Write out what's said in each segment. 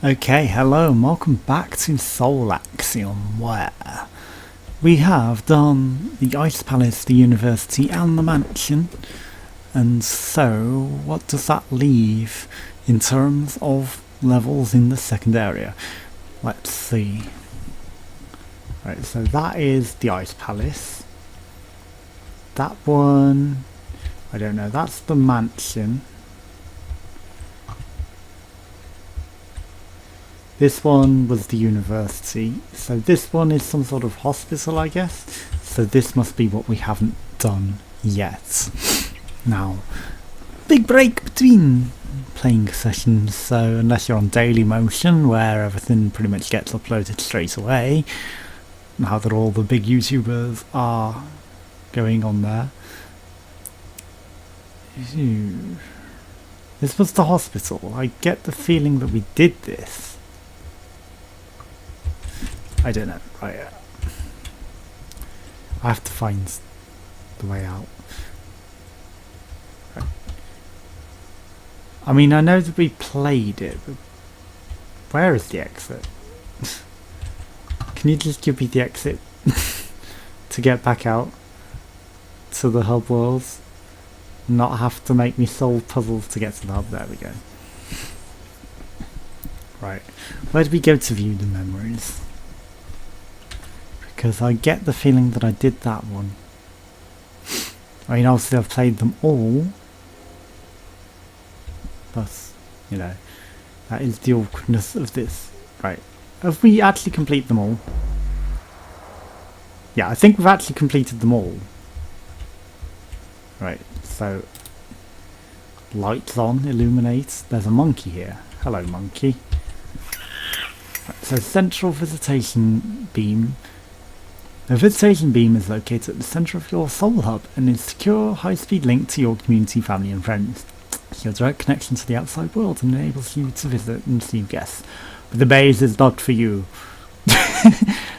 Okay, hello and welcome back to Soul Axiom, where we have done the Ice Palace, the University and the Mansion. And so, what does that leave in terms of levels in the second area? Let's see. Right, so that is the Ice Palace. That one, I don't know, that's the Mansion. This one was the university, so this one is some sort of hospital, I guess. So this must be what we haven't done yet. Now, big break between playing sessions, so unless you're on Daily Motion, where everything pretty much gets uploaded straight away, now that all the big YouTubers are going on there. This was the hospital. I get the feeling that we did this. I don't know, right, I have to find the way out. Right. I mean, I know that we played it, but where is the exit? Can you just give me the exit to get back out to the hub worlds? Not have to make me solve puzzles to get to the hub. There we go. Right, where do we go to view the memories? Because I get the feeling that I did that one. I mean, obviously I've played them all, but, you know, that is the awkwardness of this. Right, have we actually completed them all? Yeah, I think we've actually completed them all. Right, so, lights on, illuminate. There's a monkey here. Hello, monkey. Right, so, central visitation beam. The visitation beam is located at the centre of your soul hub and is a secure, high-speed link to your community, family and friends. It's your direct connection to the outside world and enables you to visit and receive guests. But the base is not for you.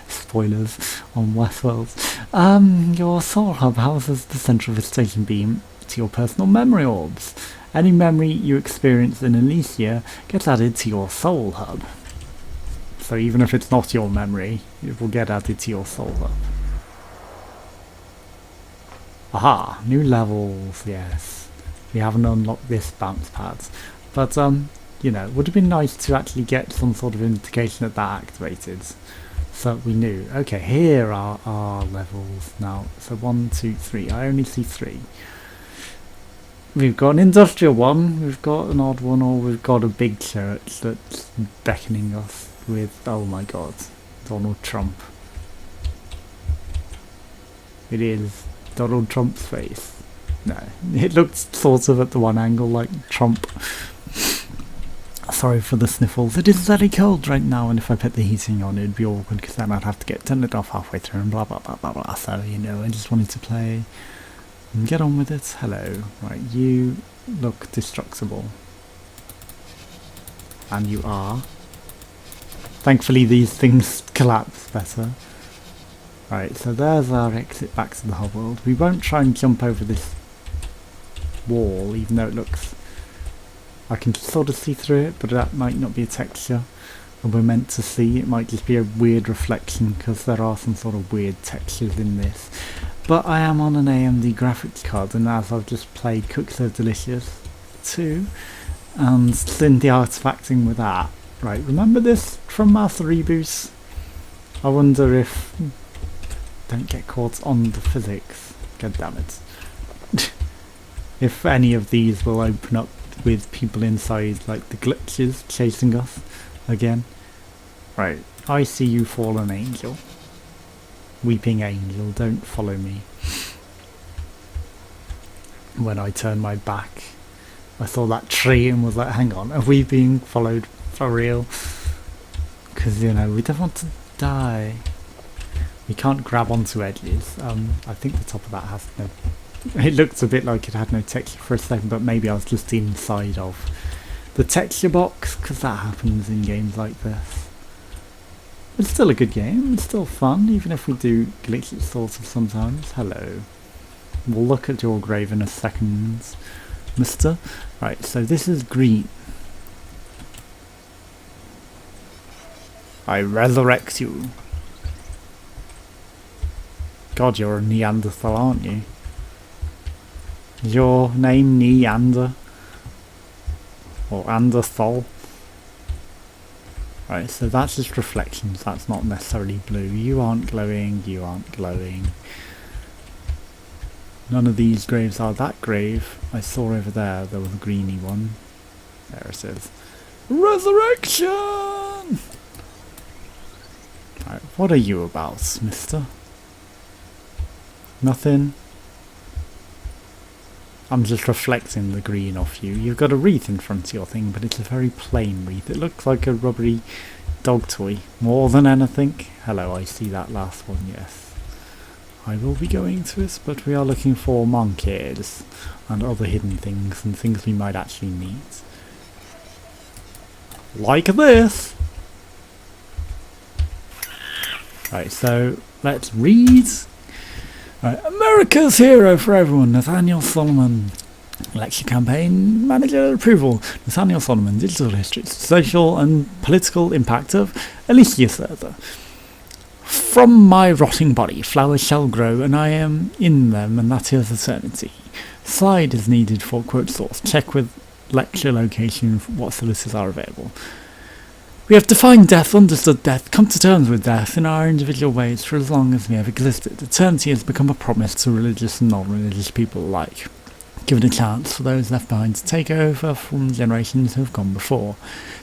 Spoilers on Westworld. Your soul hub houses the central visitation beam to your personal memory orbs. Any memory you experience in Indelacio gets added to your soul hub. So even if it's not your memory, it will get added to your soul hub. Aha! New levels, yes. We haven't unlocked this bounce pad. But, you know, it would have been nice to actually get some sort of indication that that activated. So we knew. Okay, here are our levels now. So 1, 2, 3. I only see 3. We've got an industrial one, we've got an odd one, or we've got a big church that's beckoning us with, oh my god, Donald Trump. It is Donald Trump's face. No, it looks sort of at the one angle like Trump. Sorry for the sniffles. It is very cold right now, and if I put the heating on, it'd be awkward because then I'd have to turn it off halfway through and blah blah blah blah blah. So, you know, I just wanted to play and get on with it. Hello. Right, you look destructible. And you are. Thankfully these things collapse better. Right, so there's our exit back to the hub world. We won't try and jump over this wall, even though it looks... I can sort of see through it, but that might not be a texture and we're meant to see. It might just be a weird reflection, because there are some sort of weird textures in this. But I am on an AMD graphics card, and as I've just played Cook So Delicious 2, and did the artifacting with that. Right, remember this from Master Reboot? I wonder if... Don't get caught on the physics. God damn it. If any of these will open up with people inside, like the glitches chasing us again. Right, I see you, fallen angel. Weeping angel, don't follow me. When I turned my back, I saw that tree and was like, hang on, are we being followed for real? Because, you know, we don't want to die. We can't grab onto edges. I think the top of that has no... It looked a bit like it had no texture for a second, but maybe I was just inside of the texture box, because that happens in games like this. It's still a good game, it's still fun, even if we do glitch it sort of sometimes. Hello. We'll look at your grave in a second, mister. Right, so this is green. I resurrect you. God, you're a Neanderthal, aren't you? Is your name Neander? Or Anderthal? Right, so that's just reflections, that's not necessarily blue. You aren't glowing, you aren't glowing. None of these graves are that grave. I saw over there was a greeny one. There it is. Resurrection! Right, what are you about, mister? Nothing? I'm just reflecting the green off you. You've got a wreath in front of your thing, but it's a very plain wreath. It looks like a rubbery dog toy, more than anything. Hello, I see that last one, yes. I will be going to it, but we are looking for monkeys and other hidden things and things we might actually need. Like this! Right, so let's read. Right, America's hero for everyone, Nathaniel Solomon. Election campaign manager approval. Nathaniel Solomon, digital history, social and political impact of Alicia Serther. From my rotting body, flowers shall grow, and I am in them, and that is eternity. Slide is needed for quote source. Check with lecture location what sources are available. We have defined death, understood death, come to terms with death in our individual ways for as long as we have existed. Eternity has become a promise to religious and non-religious people alike. Given a chance for those left behind to take over from generations who have gone before.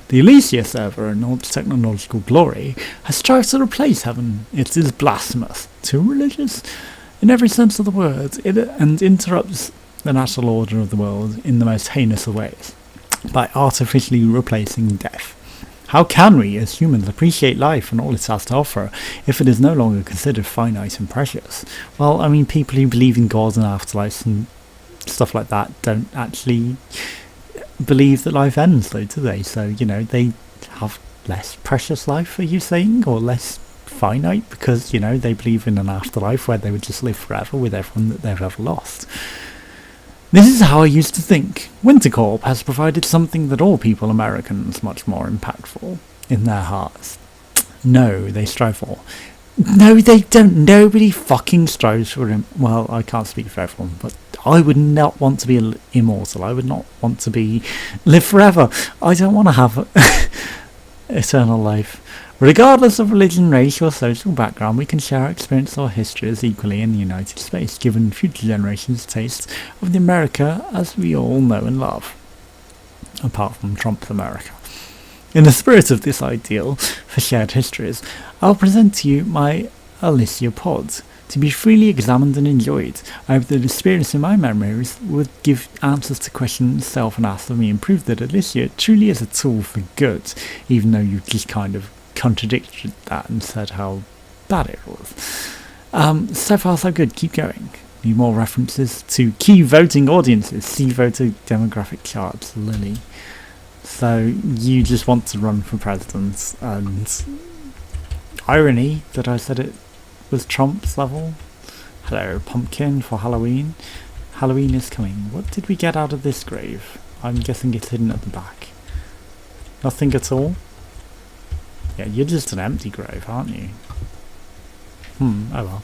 The Alicia server, in all its technological glory, has strived to replace heaven. It is blasphemous, too religious, in every sense of the word, and interrupts the natural order of the world in the most heinous of ways, by artificially replacing death. How can we, as humans, appreciate life and all it has to offer if it is no longer considered finite and precious? Well, I mean, people who believe in God and afterlife and stuff like that don't actually believe that life ends, though, do they? So, you know, they have less precious life, are you saying? Or less finite because, you know, they believe in an afterlife where they would just live forever with everyone that they've ever lost. This is how I used to think. Wintercorp has provided something that all people Americans much more impactful in their hearts. No, they strive for. No, they don't. Nobody fucking strives for him. Well, I can't speak for everyone, but I would not want to be immortal. I would not want to live forever. I don't want to have eternal life. Regardless of religion, race or social background, we can share our experience or histories equally in the United States, giving future generations a taste of the America as we all know and love. Apart from Trump's America. In the spirit of this ideal for shared histories, I'll present to you my Alicia pods, to be freely examined and enjoyed. I hope that experience in my memories would give answers to questions self and asked of me and prove that Alicia truly is a tool for good, even though you've just kind of contradicted that and said how bad it was. So far so good, keep going. Need more references to key voting audiences, see voter demographic charts, Lily. So you just want to run for president, and irony that I said it was Trump's level. Hello, pumpkin for Halloween. Halloween is coming. What did we get out of this grave? I'm guessing it's hidden at the back. Nothing at all? Yeah, you're just an empty grave, aren't you? Oh well.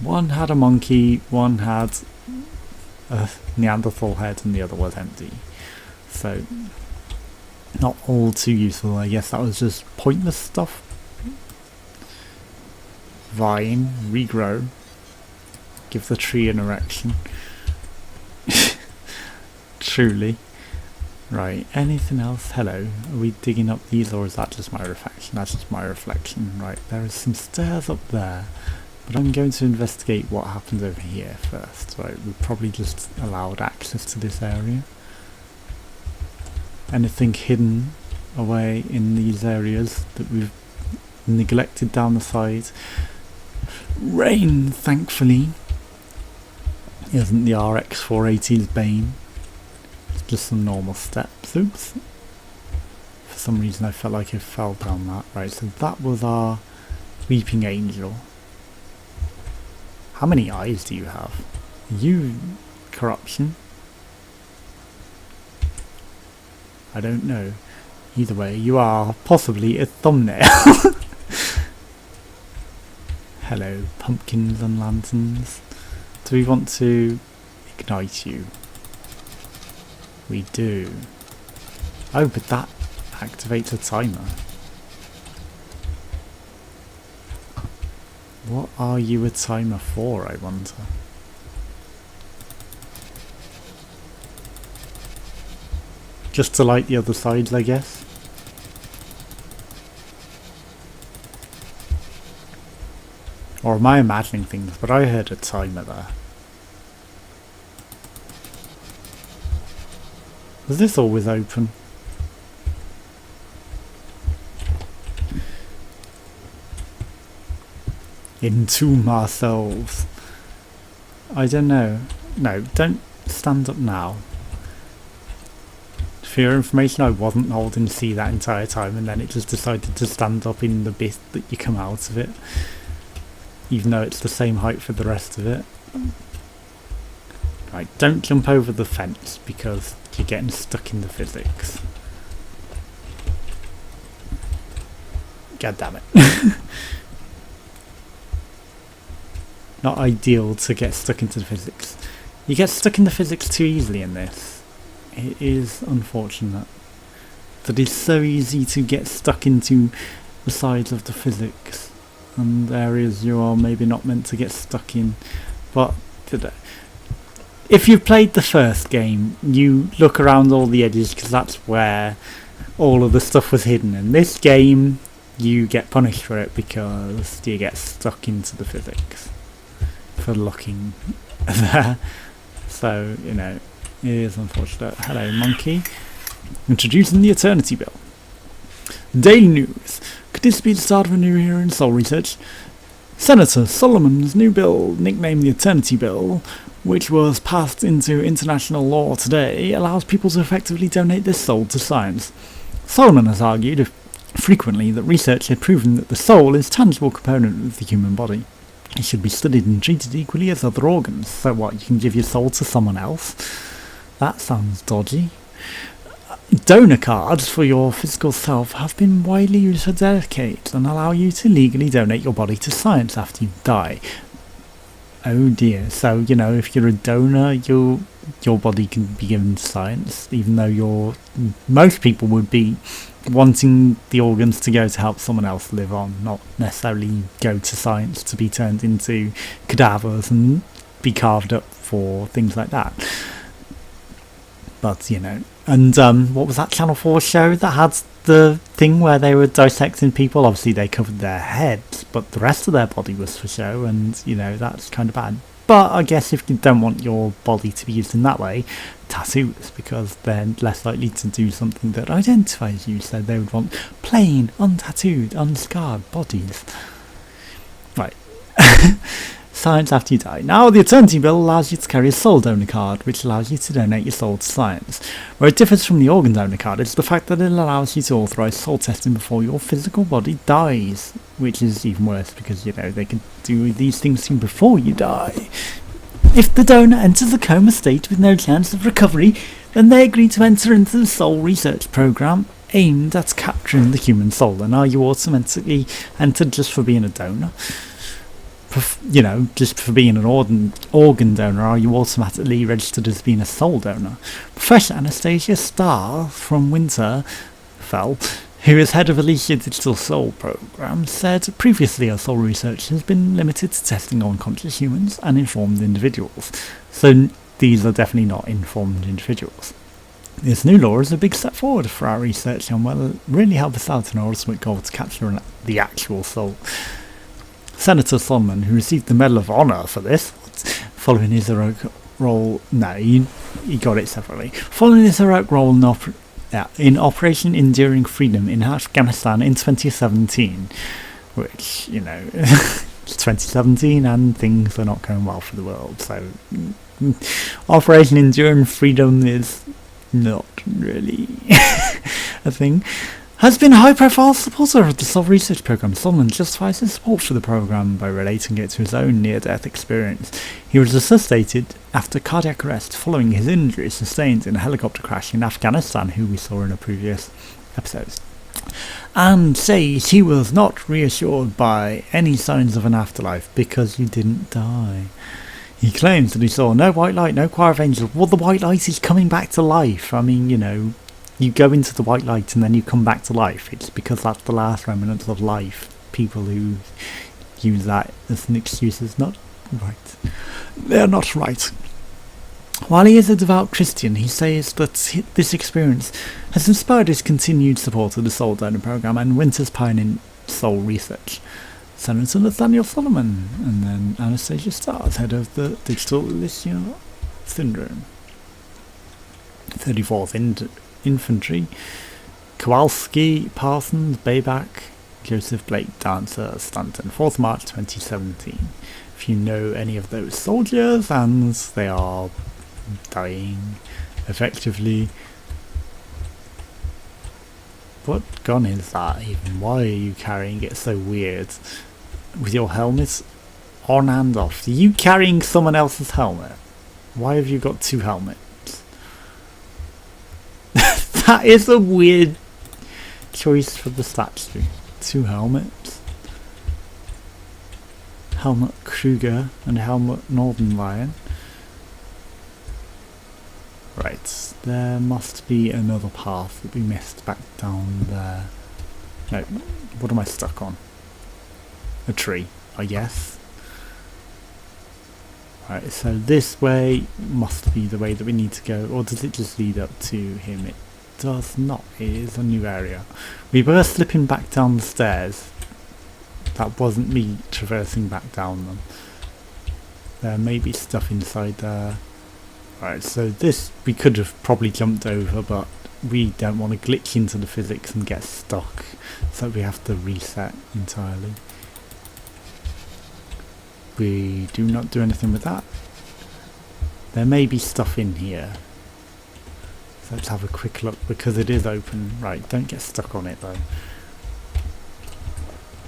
One had a monkey, one had a Neanderthal head, and the other was empty. So, not all too useful. I guess that was just pointless stuff. Vine, regrow. Give the tree an erection. Truly. Right, anything else? Hello. Are we digging up these, or is that just my reflection? That's just my reflection. Right, there is some stairs up there. But I'm going to investigate what happened over here first. Right, we probably just allowed access to this area. Anything hidden away in these areas that we've neglected down the side? Rain, thankfully, isn't the RX 480's bane. It's just some normal steps. Oops. For some reason I felt like I fell down that. Right, so that was our weeping angel. How many eyes do you have? You corruption? I don't know. Either way, you are possibly a thumbnail. Hello, pumpkins and lanterns. Do we want to ignite you? We do. Oh, but that activates a timer. What are you a timer for, I wonder? Just to light the other sides, I guess? Or am I imagining things? But I heard a timer there. Was this always open? Entomb ourselves. I don't know. No, don't stand up now. For your information, I wasn't holding C that entire time, and then it just decided to stand up in the bit that you come out of it. Even though it's the same height for the rest of it. Right, don't jump over the fence because you're getting stuck in the physics. God damn it. Not ideal to get stuck into the physics. You get stuck in the physics too easily in this. It is unfortunate that it's so easy to get stuck into the sides of the physics and areas you are maybe not meant to get stuck in. But if you've played the first game, you look around all the edges because that's where all of the stuff was hidden. In this game, you get punished for it because you get stuck into the physics for looking there. So, you know, it is unfortunate. Hello, monkey. Introducing the Eternity Bill. Daily News. Could this be the start of a new era in soul research? Senator Solomon's new bill, nicknamed the Eternity Bill, which was passed into international law today, allows people to effectively donate their soul to science. Solomon has argued frequently that research has proven that the soul is a tangible component of the human body. It should be studied and treated equally as other organs. So what, you can give your soul to someone else? That sounds dodgy. Donor cards for your physical self have been widely used for decades and allow you to legally donate your body to science after you die. Oh dear, so you know, if you're a donor, your body can be given to science, even though most people would be wanting the organs to go to help someone else live on, not necessarily go to science to be turned into cadavers and be carved up for things like that. But, you know, and what was that Channel 4 show that had the thing where they were dissecting people? Obviously they covered their heads, but the rest of their body was for show, and, you know, that's kind of bad. But I guess if you don't want your body to be used in that way, tattoos, because they're less likely to do something that identifies you, so they would want plain, untattooed, unscarred bodies. Right. Science after you die. Now, the Eternity Bill allows you to carry a soul donor card, which allows you to donate your soul to science. Where it differs from the organ donor card is the fact that it allows you to authorise soul testing before your physical body dies, which is even worse because, you know, they can do these things to you before you die. If the donor enters a coma state with no chance of recovery, then they agree to enter into the soul research programme aimed at capturing the human soul. And are you automatically entered just for being a donor? You know, just for being an organ donor, are you automatically registered as being a soul donor? Professor Anastasia Starr from Winterfell, who is head of Alicia Digital Soul Programme, said previously our soul research has been limited to testing on conscious humans and informed individuals. So these are definitely not informed individuals. This new law is a big step forward for our research and will really help us out in our ultimate goal to capture the actual soul. Senator Solomon, who received the Medal of Honour for this, following his heroic role... No, he got it separately. Following his heroic role in Operation Enduring Freedom in Afghanistan in 2017, which, you know, it's 2017 and things are not going well for the world, so Operation Enduring Freedom is not really a thing. Has been a high-profile supporter of the Soul Research Programme. Solomon justifies his support for the programme by relating it to his own near-death experience. He was resuscitated after cardiac arrest following his injuries sustained in a helicopter crash in Afghanistan, who we saw in a previous episodes, and says he was not reassured by any signs of an afterlife because you didn't die. He claims that he saw no white light, no choir of angels. Well, the white light is coming back to life. I mean, you know, you go into the white light and then you come back to life. It's because that's the last remnants of life. People who use that as an excuse is not right. They're not right. While he is a devout Christian, he says that this experience has inspired his continued support of the Soul Donor Programme and Winter's pioneering soul research. Senator Nathaniel Solomon, and then Anastasia Stars, head of the Digital Alicia Syndrome. 34th Infantry, Kowalski, Parsons, Bayback, Joseph Blake, Dancer, Stanton, 4th March 2017. If you know any of those soldiers, and they are dying effectively. What gun is that even? Why are you carrying it so weird? With your helmet on and off. Are you carrying someone else's helmet? Why have you got two helmets? That is a weird choice for the statue. Two helmets. Helmut Kruger and Helmut Northern Lion. Right, there must be another path that we missed back down there. No, what am I stuck on? A tree, I guess. Right, so this way must be the way that we need to go, or does it just lead up to him? It does not, it is a new area. We were slipping back down the stairs. That wasn't me traversing back down them. There may be stuff inside there. Right, so this we could have probably jumped over, but we don't want to glitch into the physics and get stuck, so we have to reset entirely. We do not do anything with that. There may be stuff in here. So let's have a quick look, because it is open. Right, don't get stuck on it though.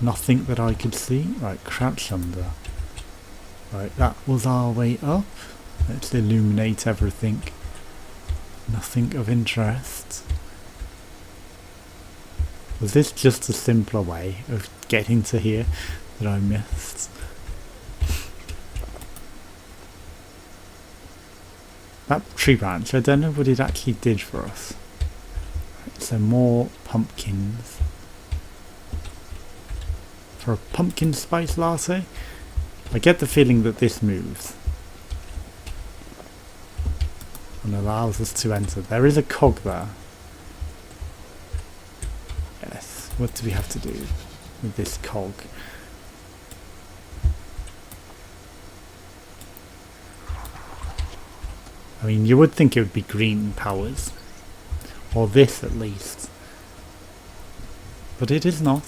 Nothing that I could see. Right, crouch under. Right, that was our way up. Let's illuminate everything. Nothing of interest. Was this just a simpler way of getting to here that I missed? That tree branch, I don't know what it actually did for us. Right, so more pumpkins. For a pumpkin spice latte, I get the feeling that this moves and allows us to enter. There is a cog there. Yes, what do we have to do with this cog? I mean, you would think it would be green powers, or this at least, but it is not.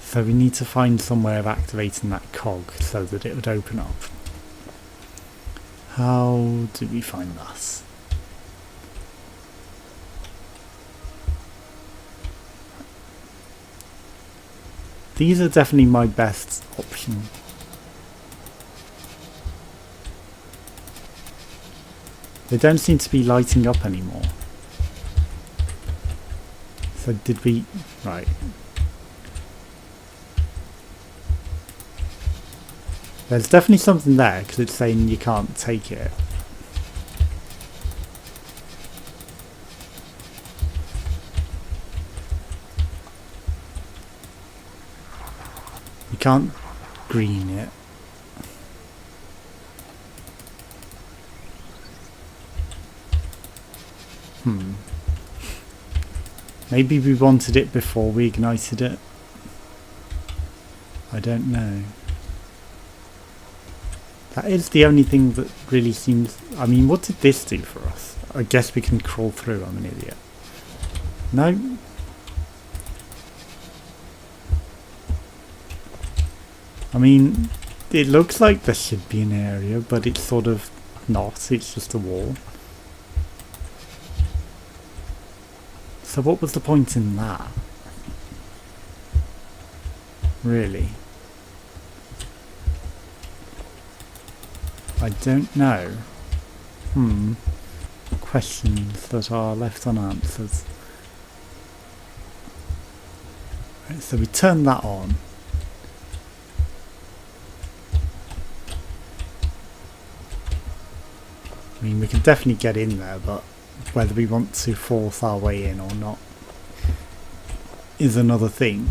So we need to find some way of activating that cog so that it would open up. How do we find that? These are definitely my best option. They don't seem to be lighting up anymore. So did we... right. There's definitely something there, because it's saying you can't take it. You can't green it. Maybe we wanted it before we ignited it. I don't know. That is the only thing that really seems... I mean, what did this do for us? I guess we can crawl through. I'm an idiot. No? I mean, it looks like there should be an area, but it's sort of not. It's just a wall. So what was the point in that? Really? I don't know. Questions that are left unanswered. Right, so we turn that on. I mean, we can definitely get in there, but whether we want to force our way in or not is another thing.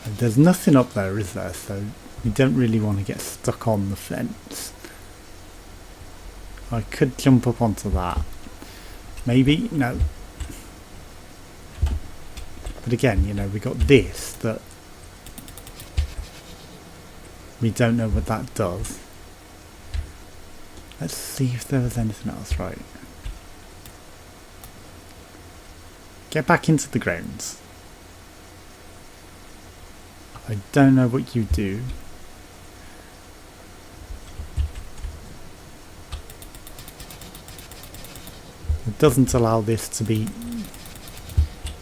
And there's nothing up there, is there? So we don't really want to get stuck on the fence. I could jump up onto that. Maybe? No. But again, you know, we got this that we don't know what that does. Let's see if there was anything else. Right. Get back into the grounds. I don't know what you do. It doesn't allow this to be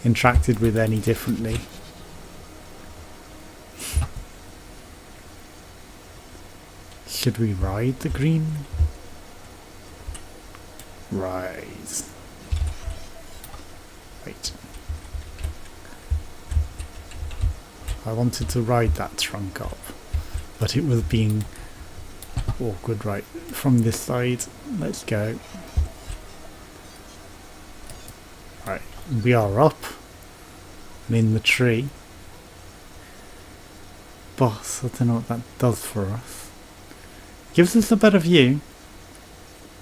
interacted with any differently. Should we ride the green? Right. Wait. I wanted to ride that trunk up, but it was being awkward. Right, from this side, let's go. Right, we are up and in the tree, but I don't know what that does for us. Gives us a better view.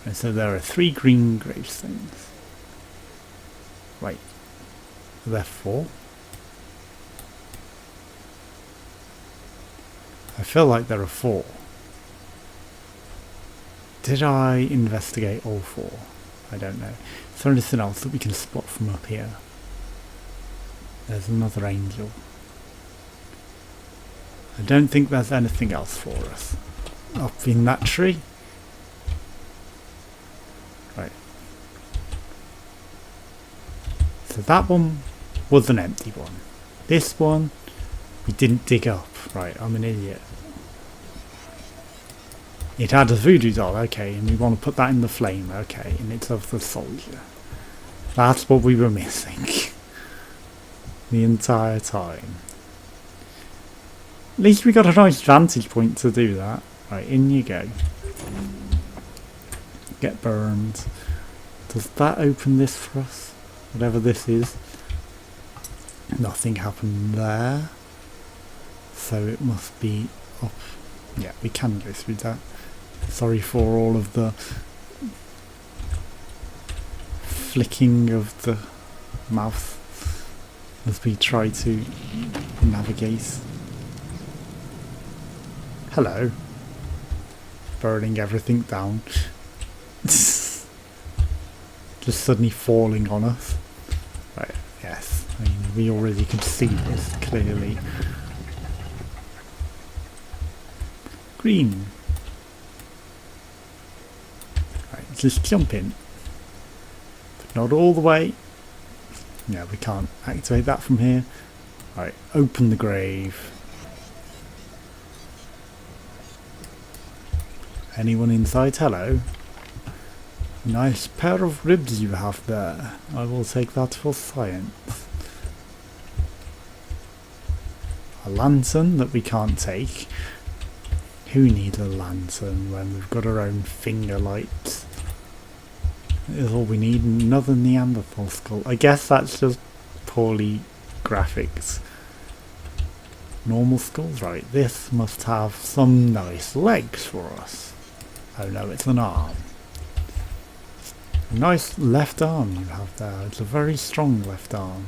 Right, so there are 3 green gravestones. Wait, are there 4? I feel like there are 4. Did I investigate all 4? I don't know. Is there anything else that we can spot from up here? There's another angel. I don't think there's anything else for us. Up in that tree. Right. So that one was an empty one. This one we didn't dig up. Right, I'm an idiot. It had a voodoo doll, okay, and we want to put that in the flame, okay, and it's of the soldier. That's what we were missing. The entire time. At least we got a nice vantage point to do that. Right, in you go. Get burned. Does that open this for us? Whatever this is. Nothing happened there. So it must be up. Yeah, we can go through that. Sorry for all of the flicking of the mouth as we try to navigate. Hello. Burning everything down. Just suddenly falling on us. Right, yes. I mean, we already could see this clearly. Green. Right, just jump in. But not all the way. Yeah, we can't activate that from here. Right, open the grave. Anyone inside? Hello. Nice pair of ribs you have there. I will take that for science. A lantern that we can't take. Who needs a lantern when we've got our own finger lights? That is all we need. Another Neanderthal skull. I guess that's just poorly graphics. Normal skulls, right? This must have some nice legs for us. Oh no, it's an arm. A nice left arm you have there. It's a very strong left arm.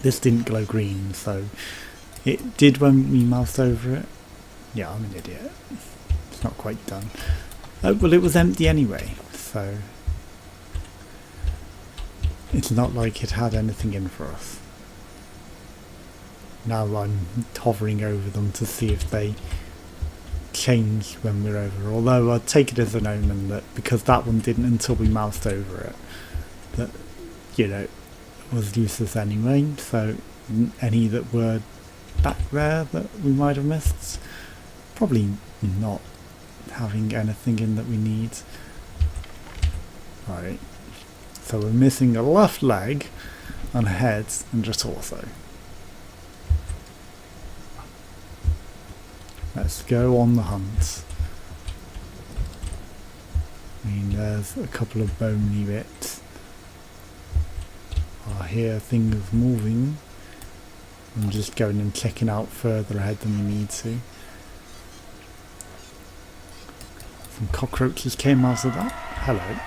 This didn't glow green, so it did when we moused over it. Yeah, I'm an idiot. It's not quite done. Oh, well, it was empty anyway, so it's not like it had anything in for us. Now I'm hovering over them to see if they change when we're over. Although I'd take it as an omen that because that one didn't until we moused over it, that, you know, was useless anyway. So any that were back there that we might have missed, probably not having anything in that we need. Right, so we're missing a left leg and a head and a torso. Let's go on the hunt. I mean, there's a couple of bony bits. I hear things moving. I'm just going and checking out further ahead than we need to. Some cockroaches came out of that. Hello.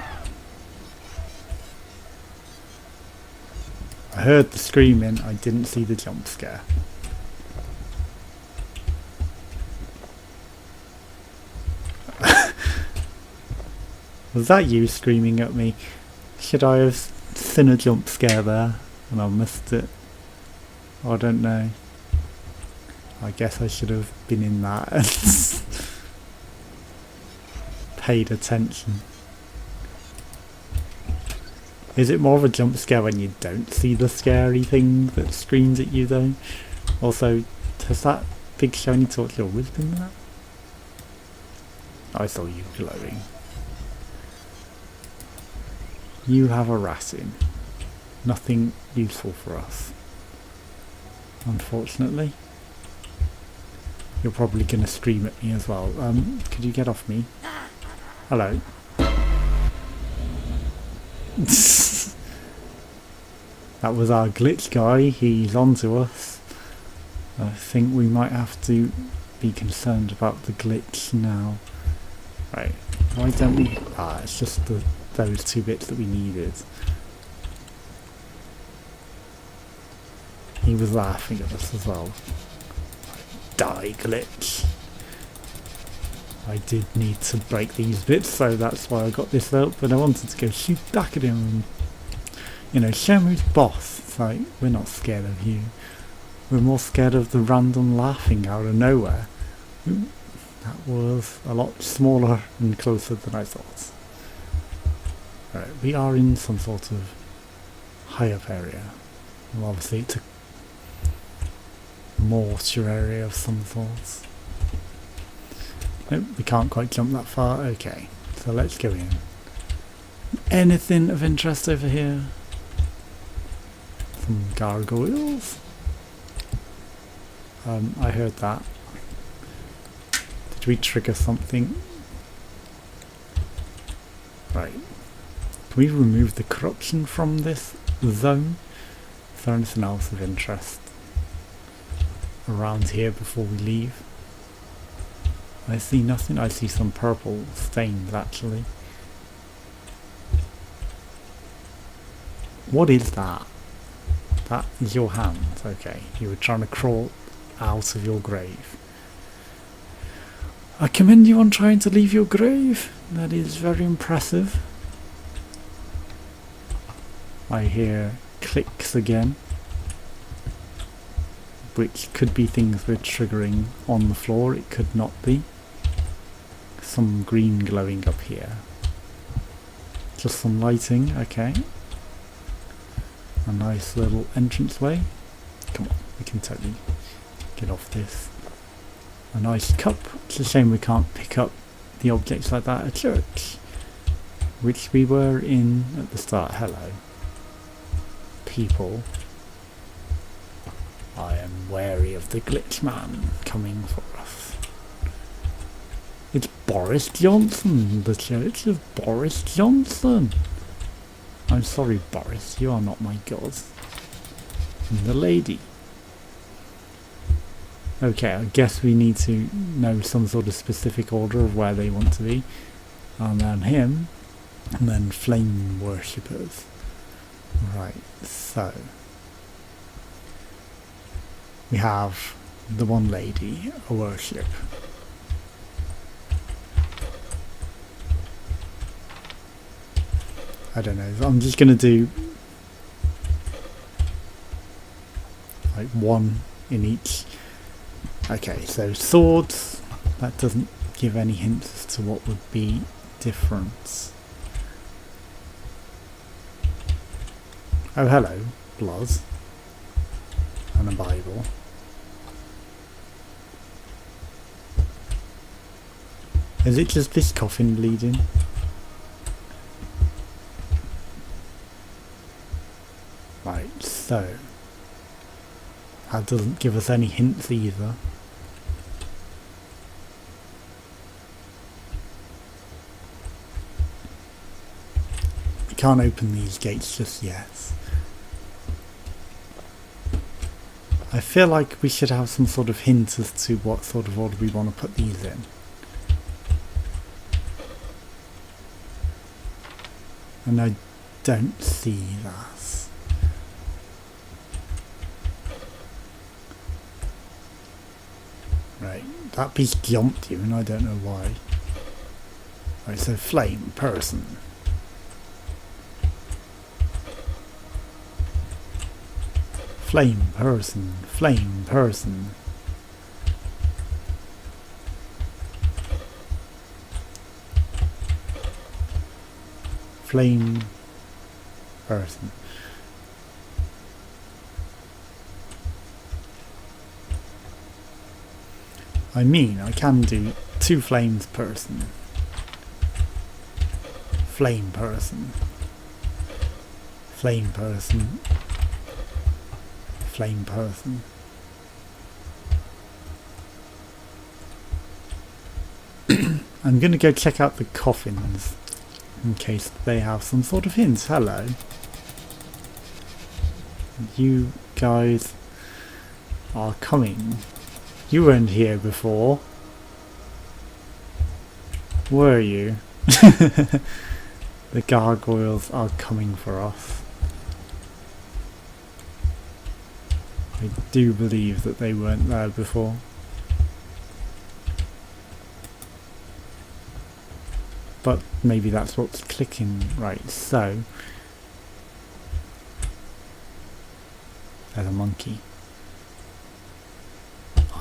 I heard the screaming, I didn't see the jump scare. Was that you screaming at me? Should I have seen a jump scare there and I missed it? I don't know. I guess I should have been in that and paid attention. Is it more of a jump scare when you don't see the scary thing that screams at you though? Also, has that big shiny torch always been there? I saw you glowing. You have a rat in. Nothing useful for us. Unfortunately. You're probably going to scream at me as well. Could you get off me? Hello. That was our glitch guy. He's onto us. I think we might have to be concerned about the glitch now. Right. Why don't we... it's just those two bits that we needed. He was laughing at us as well. Die, glitch. I did need to break these bits, so that's why I got this out, but I wanted to go shoot back at him and, you know, show him who's boss. It's like, we're not scared of you. We're more scared of the random laughing out of nowhere. That was a lot smaller and closer than I thought. Right, we are in some sort of high up area. Well, obviously it's a mortuary of some sort. Nope, we can't quite jump that far. Okay, so let's go in. Anything of interest over here? Some gargoyles? I heard that. Did we trigger something? Right. Can we remove the corruption from this zone? Is there anything else of interest around here before we leave? I see nothing. I see some purple stains actually. What is that? That is your hand. Okay, you were trying to crawl out of your grave. I commend you on trying to leave your grave. That is very impressive. I hear clicks again, which could be things we're triggering on the floor. It could not be. Some green glowing up here. Just some lighting, okay. A nice little entranceway. Come on, we can totally get off this. A nice cup. It's a shame we can't pick up the objects like that at church, which we were in at the start. Hello. People. I am wary of the glitch man coming for us. It's Boris Johnson, the church of Boris Johnson. I'm sorry, Boris, you are not my god. And the lady. Okay, I guess we need to know some sort of specific order of where they want to be. And then him, and then flame worshippers. Right, so we have the one lady, a worship. I don't know, I'm just gonna do like one in each. Okay, so swords, that doesn't give any hints as to what would be different. Oh hello, blood. And a Bible. Is it just this coffin bleeding? Right, so that doesn't give us any hints either. We can't open these gates just yet. I feel like we should have some sort of hint as to what sort of order we want to put these in. And I don't see that. Right, that piece jumped you and I don't know why. Right, so flame, person. Flame, person, flame, person. Flame, person. I mean, I can do 2 flames person. Flame person. Flame person. Flame person. I'm going to go check out the coffins in case they have some sort of hint. Hello. You guys are coming. You weren't here before. Were you? The gargoyles are coming for us. I do believe that they weren't there before. But maybe that's what's clicking. Right, so there's a monkey.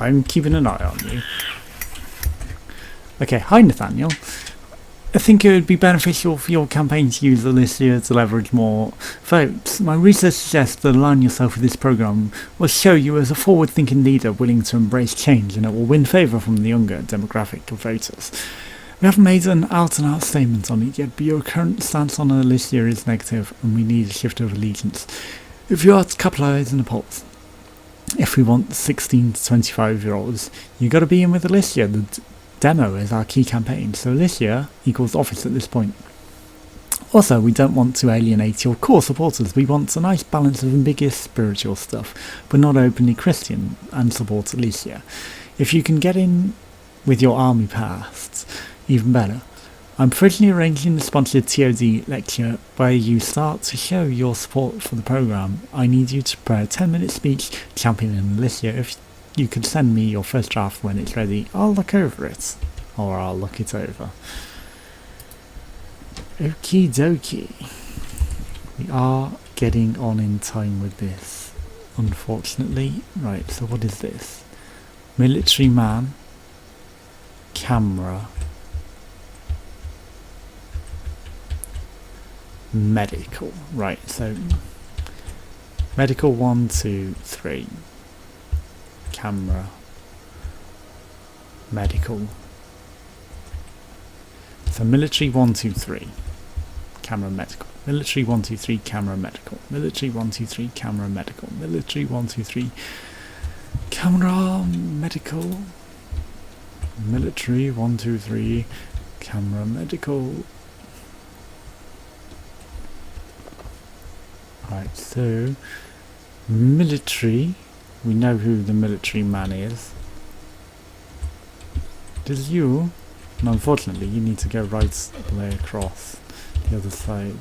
I'm keeping an eye on you. Okay, hi Nathaniel. I think it would be beneficial for your campaign to use Alicia to leverage more votes. My research suggests that aligning yourself with this program will show you as a forward-thinking leader willing to embrace change, and it will win favour from the younger demographic of voters. We haven't made an out-and-out statement on it yet, but your current stance on Alicia is negative and we need a shift of allegiance. If you are to capitalise in the polls, if we want 16 to 25-year-olds, you got to be in with Alicia. The demo is our key campaign, so Alicia equals office at this point. Also, we don't want to alienate your core supporters. We want a nice balance of ambiguous spiritual stuff, but not openly Christian, and support Alicia. If you can get in with your army past, even better. I'm provisionally arranging the sponsored TOD lecture where you start to show your support for the programme. I need you to prepare a 10-minute speech championing Alicia. If you could send me your first draft when it's ready, I'll look over it. Or I'll look it over. Okie dokie. We are getting on in time with this, unfortunately. Right, so what is this? Military man. Camera. Medical. Right, so medical 1, 2, 3. Camera. Medical. So military 1, 2, 3. Camera medical. Military 1, 2, 3. Camera medical. Military 1, 2, 3. Camera medical. Military 1, 2, 3. Camera medical. Military 1, 2, 3. Camera medical. Right, so military, we know who the military man is. It is you, and unfortunately you need to go right the way across the other side.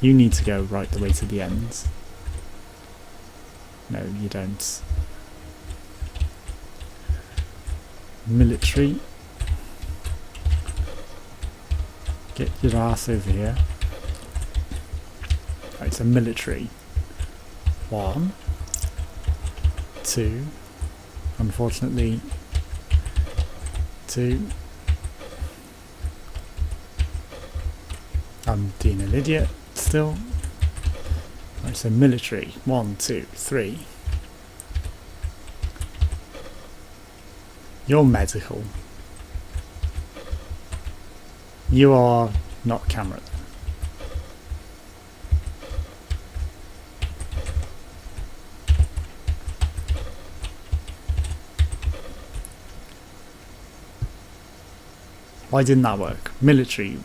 You need to go right the way to the end. No, you don't. Military. Get your ass over here. Right, so military. 1, 2. Unfortunately, 2. I'm being an idiot still. Right, so military. 1, 2, 3. You're medical. You are not camera. Why didn't that work? Military.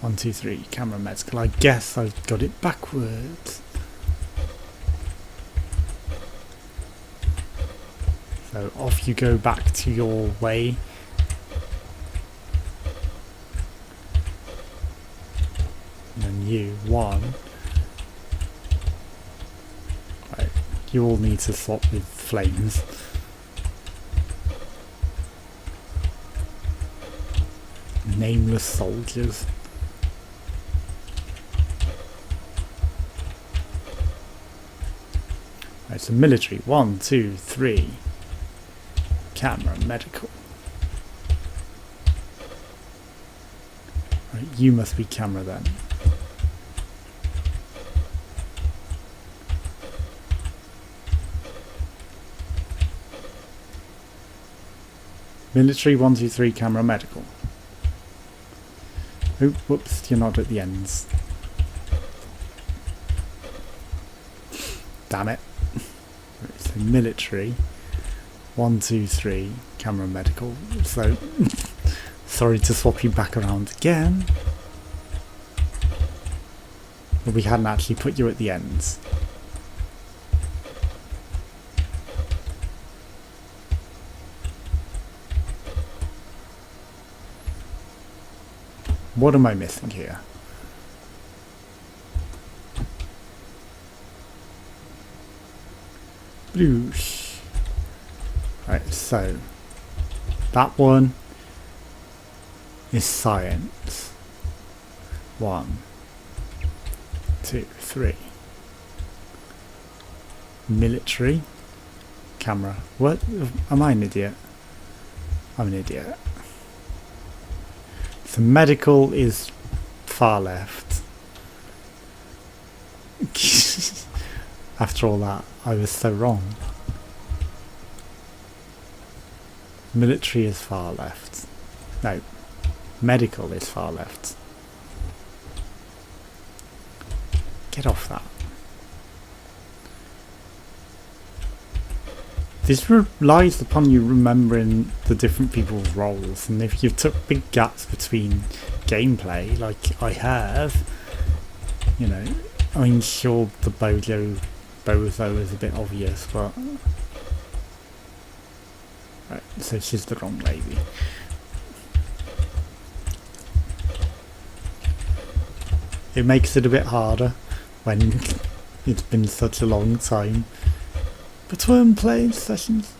1, 2, 3. Camera medical. I guess I got it backwards. So off you go back to your way. And then you, 1. Right, you all need to swap with flames. Nameless soldiers. Right, so military. 1, 2, 3. Camera, medical. Right, you must be camera then. Military, 1, 2, 3, camera, medical. Oh, whoops, you're not at the ends. Damn it. Right, so military. 1, 2, 3, camera medical. So, sorry to swap you back around again. But we hadn't actually put you at the ends. What am I missing here? Bloosh. Right, so that one is science. 1, 2, 3. Military. Camera. What? Am I an idiot? I'm an idiot. So medical is far left. After all that, I was so wrong. Military is far left. No, medical is far left. Get off that. This relies upon you remembering the different people's roles, and if you've took big gaps between gameplay, like I have, you know, I mean, sure, the bozo is a bit obvious, but right, so she's the wrong lady. It makes it a bit harder when it's been such a long time between playing sessions.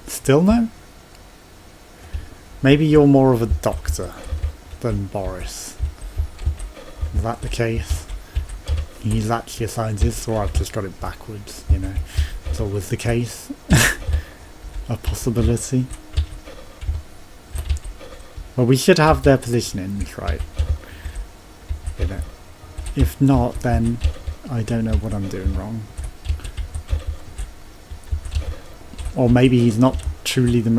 Still no? Maybe you're more of a doctor than Boris. Is that the case? He's actually a scientist, or I've just got it backwards, you know. It's always the case. A possibility. Well, we should have their positionings right. You know. If not, then I don't know what I'm doing wrong. Or maybe he's not truly the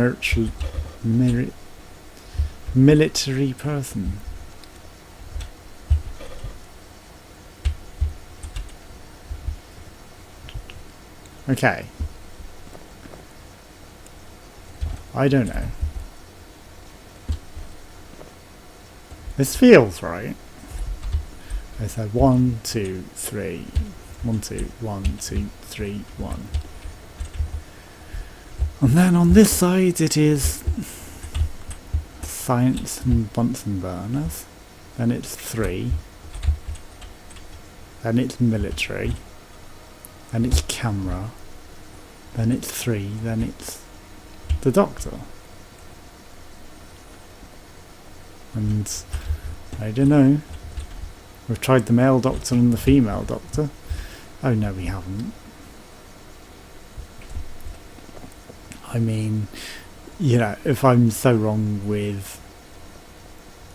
military person. Okay. I don't know. This feels right. I said 1, 2, 3. 1, 2, 1, 2, 3, 1. And then on this side it is science and Bunsen burners. Then it's 3. Then it's military. Then it's camera. Then it's 3. Then it's the doctor. And I don't know. We've tried the male doctor and the female doctor. Oh no, we haven't. I mean, you know, if I'm so wrong with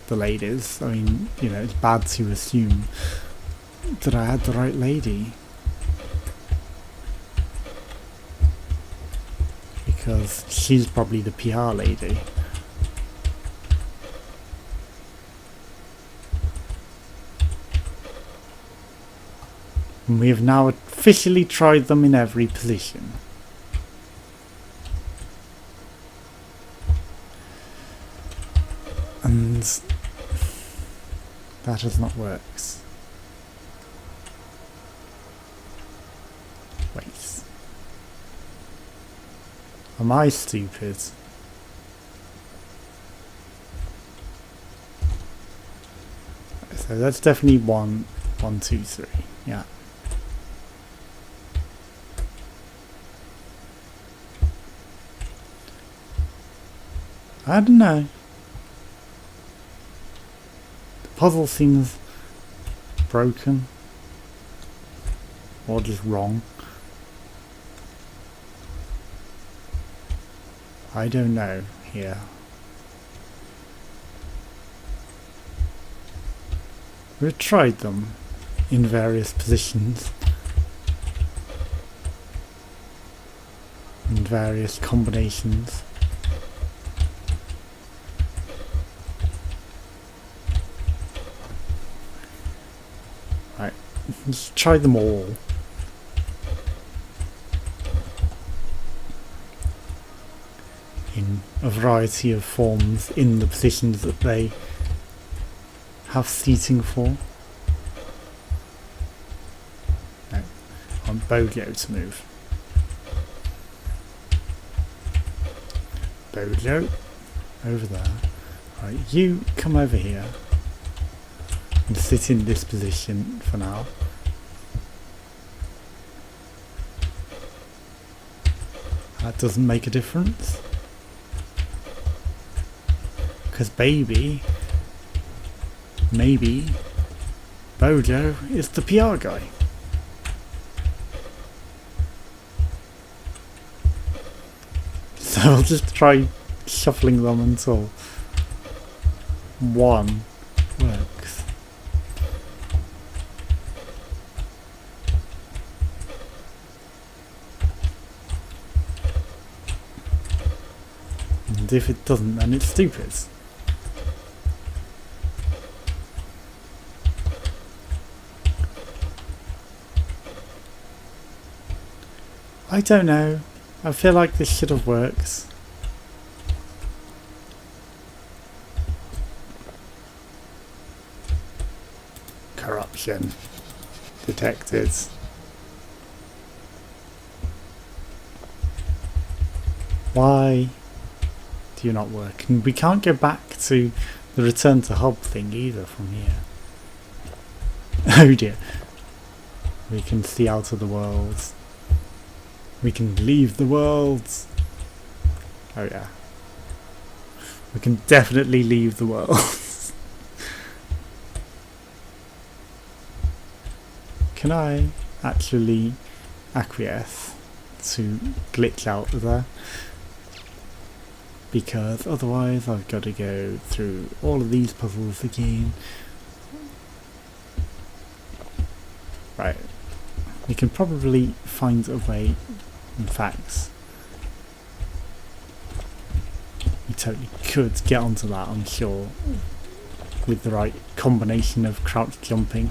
the ladies, I mean, you know, it's bad to assume that I had the right lady. Because she's probably the PR lady. And we have now officially tried them in every position. And that has not worked. Wait. Am I stupid? So that's definitely 1, 1, 2, 3. Yeah. I don't know. The puzzle seems broken. Or just wrong. I don't know here. We've tried them in various positions. In various combinations. Right, let's try them all. In a variety of forms in the positions that they have seating for. No, I want Bojo to move. Bojo, over there. Right, you come over here and sit in this position for now. That doesn't make a difference. Because maybe Bojo is the PR guy. So I'll just try shuffling them until one works. And if it doesn't, then it's stupid. I don't know. I feel like this should have worked. Corruption detected. Why do you not work? And we can't go back to the return to hub thing either from here. Oh dear. We can see out of the world. We can leave the world. Oh yeah. We can definitely leave the world. Can I actually acquiesce to glitch out of there? Because otherwise I've got to go through all of these puzzles again. Right. We can probably find a way. In fact, we totally could get onto that, I'm sure, with the right combination of crouch jumping.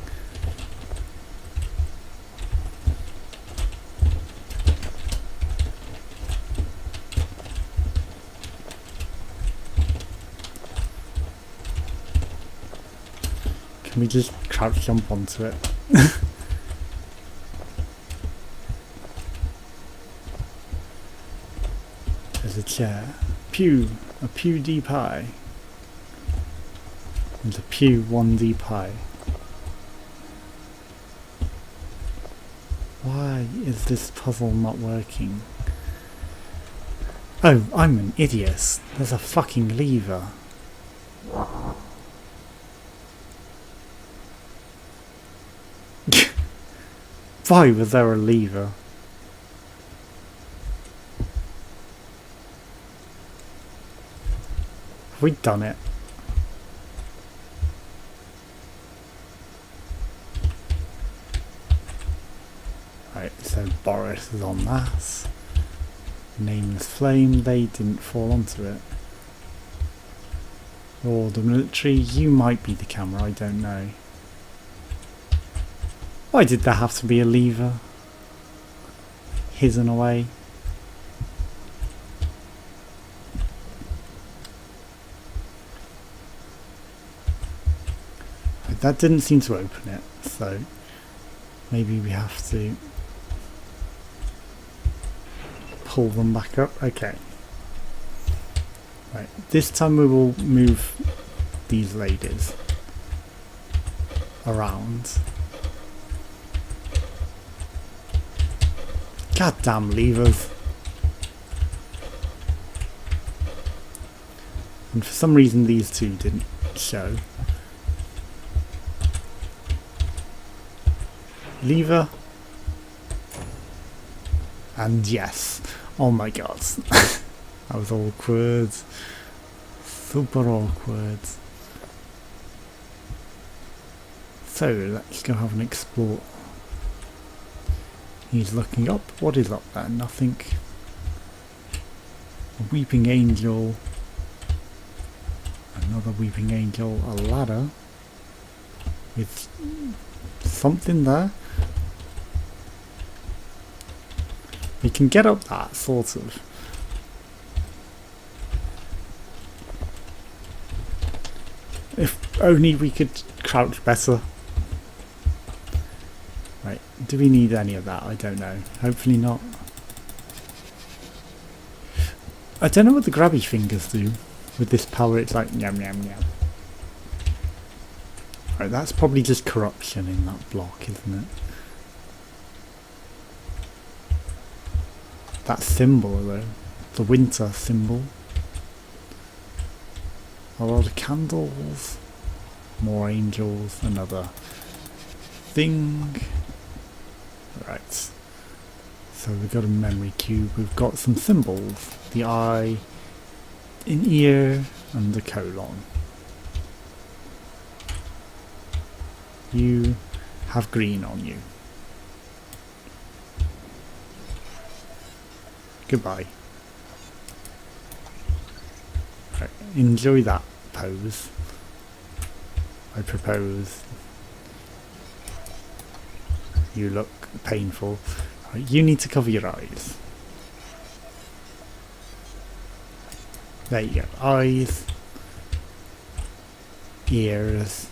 Can we just crouch jump onto it? There's a chair. A pew D pie. And a pew 1D pie. Why is this puzzle not working? Oh, I'm an idiot. There's a fucking lever. Why was there a lever? Have we done it? Right, so Boris is on that. Nameless Flame, they didn't fall onto it. Or the military, you might be the camera, I don't know. Why did there have to be a lever hidden away? that didn't seem to open it, so maybe we have to pull them back up. Okay. Right, this time we will move these ladies around. Goddamn levers. And for some reason these two didn't show. Lever. And yes. Oh my god. That was awkward. Super awkward. So let's go have an explore. He's looking up. What is up there? Nothing. A weeping angel. Another weeping angel. A ladder. With something there. We can get up that, sort of. If only we could crouch better. Right, do we need any of that? I don't know. Hopefully not. I don't know what the grabby fingers do with this power. It's like yum yum yum. Right, that's probably just corruption in that block, isn't it? That symbol though, the winter symbol. A lot of candles, more angels, another thing. Right, so we've got a memory cube, we've got some symbols, the eye, an ear and a colon. You have green on you. Goodbye. Right, enjoy that pose. I propose. You look painful. Right, you need to cover your eyes. There you go. Eyes. Ears.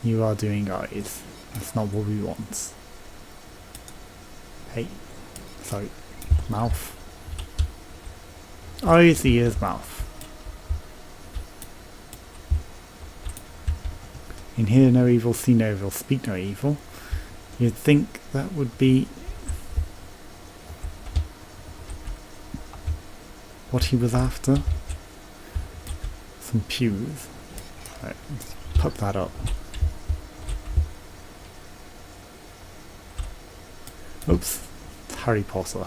You are doing eyes. That's not what we want. Hey. Sorry. Mouth. Eyes, ears, mouth. In hear no evil, see no evil, speak no evil. You'd think that would be what he was after. Some pews. Right, let's put that up. Oops. It's Harry Potter.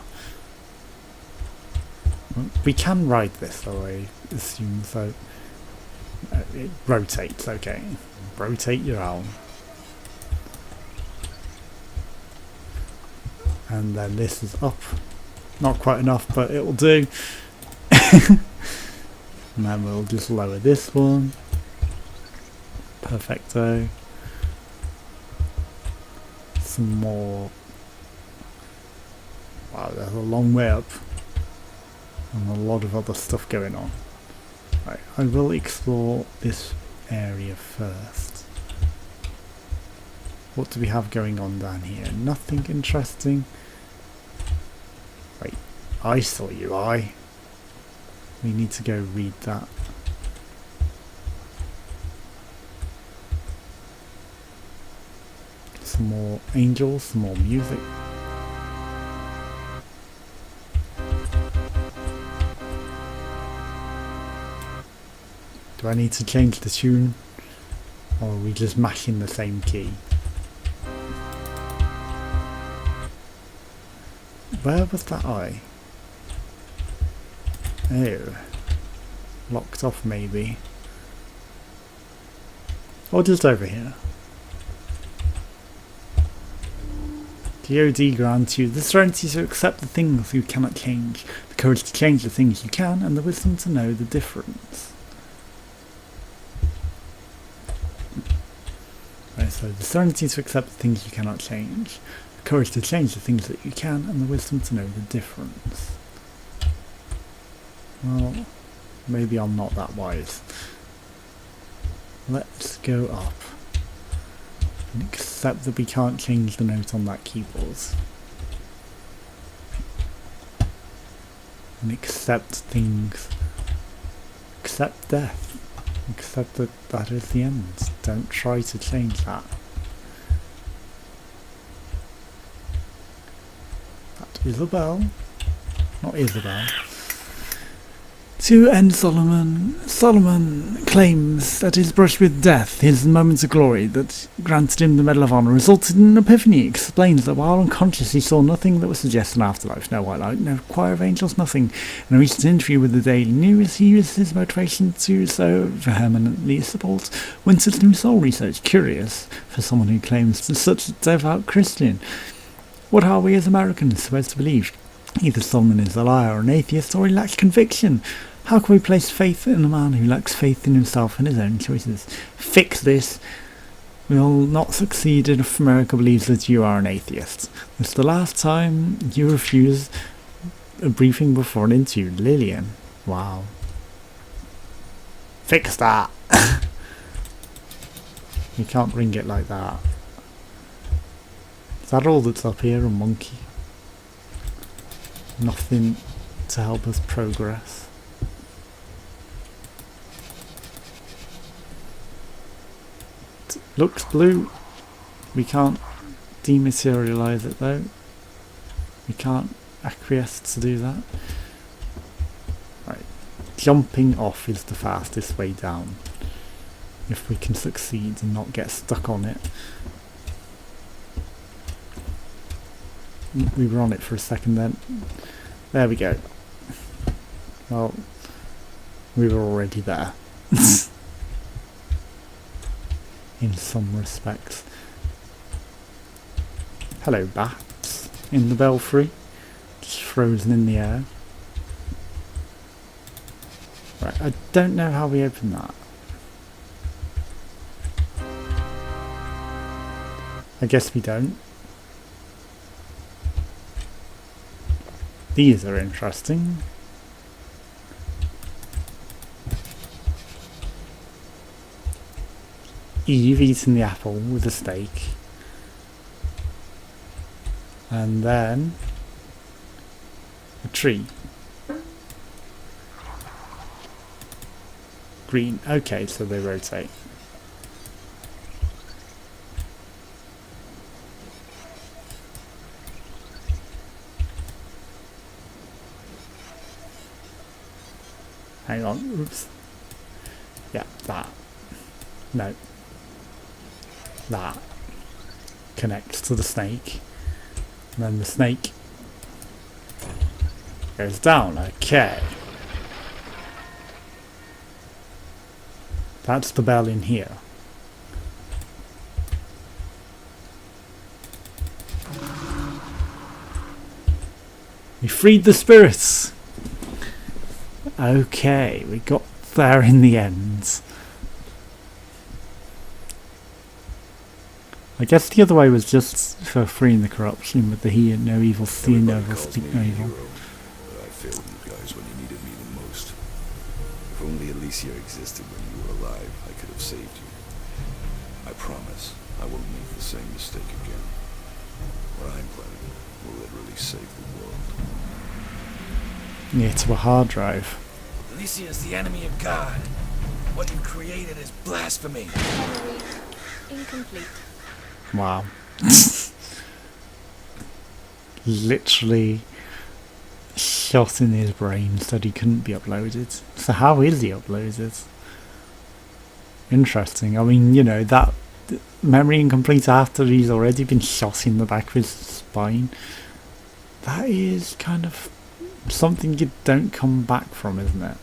We can ride this though, I assume, so it rotates, okay. Rotate your arm. And then this is up. Not quite enough, but it'll do. And then we'll just lower this one. Perfecto. Some more. Wow, there's a long way up. And a lot of other stuff going on. Right, I will explore this area first. What do we have going on down here? Nothing interesting. Wait, I saw you, I. We need to go read that. Some more angels, some more music. Do I need to change the tune? Or are we just mashing the same key? Where was that eye? Oh. Locked off maybe. Or just over here. God grants you the serenity to accept the things you cannot change, the courage to change the things you can, and the wisdom to know the difference. Right, so the serenity to accept the things you cannot change, the courage to change the things that you can, and the wisdom to know the difference. Well, maybe I'm not that wise. Let's go up and accept that we can't change the note on that keyboard. And accept things. Accept death. Accept that that is the end. Don't try to change that. That Isabel. Not Isabel. To end Solomon claims that his brush with death, his moments of glory that granted him the Medal of Honor, resulted in an epiphany. Explains that while unconscious he saw nothing that would suggest an afterlife, no white light, no choir of angels, nothing. In a recent interview with the Daily News, he used his motivation to so vehemently support Winston soul research. Curious for someone who claims to such a devout Christian. What are we as Americans supposed to believe? Either Solomon is a liar or an atheist, or he lacks conviction. How can we place faith in a man who lacks faith in himself and his own choices? Fix this. We will not succeed if America believes that you are an atheist. It's the last time you refuse a briefing before an interview. Lillian. Wow. Fix that. You can't ring it like that. Is that all that's up here? A monkey? Nothing to help us progress. It looks blue. We can't dematerialize it though. We can't acquiesce to do that. Right. Jumping off is the fastest way down. If we can succeed and not get stuck on it. We were on it for a second then. There we go. Well, we were already there. In some respects. Hello, bats. In the belfry. Just frozen in the air. Right, I don't know how we open that. I guess we don't. These are interesting. Eve eating the apple with a steak. And then a tree. Green. Okay, so they rotate. Hang on, oops. Yeah, that. No. That connects to the snake. And then the snake goes down. Okay. That's the bell in here. We freed the spirits. Okay, we got there in the end. I guess the other way was just for freeing the corruption with the hear no evil, see no evil, speak no evil. I failed you guys when you needed me the most. If only Alicia existed when you were alive, I could have saved you. I promise I won't make the same mistake again. What I'm planning will literally save the world. Near to a hard drive. Alicia is the enemy of God. What you created is blasphemy. Incomplete. Wow. Literally shot in his brain so he couldn't be uploaded. So how is he uploaded? Interesting. I mean, you know, that memory incomplete after he's already been shot in the back of his spine. That is kind of something you don't come back from, isn't it?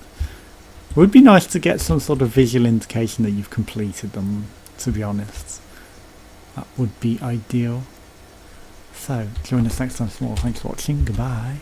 It would be nice to get some sort of visual indication that you've completed them, to be honest. That would be ideal. So, join us next time for more. Thanks for watching. Goodbye.